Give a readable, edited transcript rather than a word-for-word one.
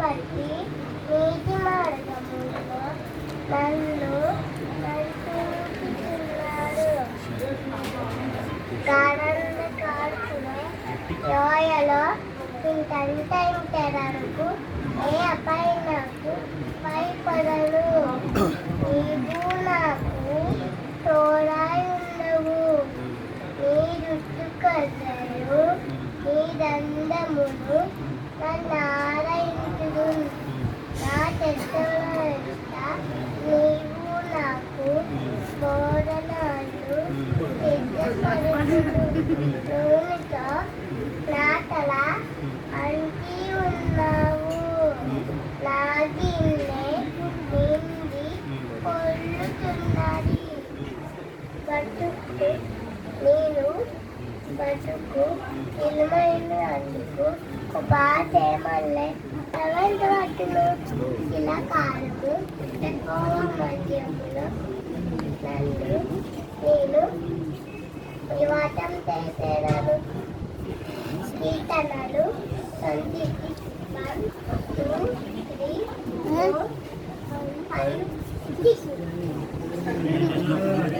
కాబట్టి నీతి మార్గములో నన్ను నడిపించుచున్నాడు. గాఢంధకారమున లోయలో ఇంతవరకు ఏ అపాయమునకు భయపడను. నీవు నాకు తోడై ఉన్నవు. నీ జుట్టుకర్రలు నీ దండములు నన్ను ఆదరించును. నా శత్రువుల ఎదుట నీవు నాకు బోధనలు సిద్ధపరచును. నూనెతో నా తల అంటి ఉన్నావు. నా గిన్నె నిండి పొర్లుతున్నది. బతుకు నిలువైనందుకు ఉపాధేమల్లే సెవెంత్ వట్టును శిలకాలకు ఎక్కువ మధ్యములో నన్ను నేను నివాసం చేసేదను. కీర్తనలు 26 1 2 3 4 5 6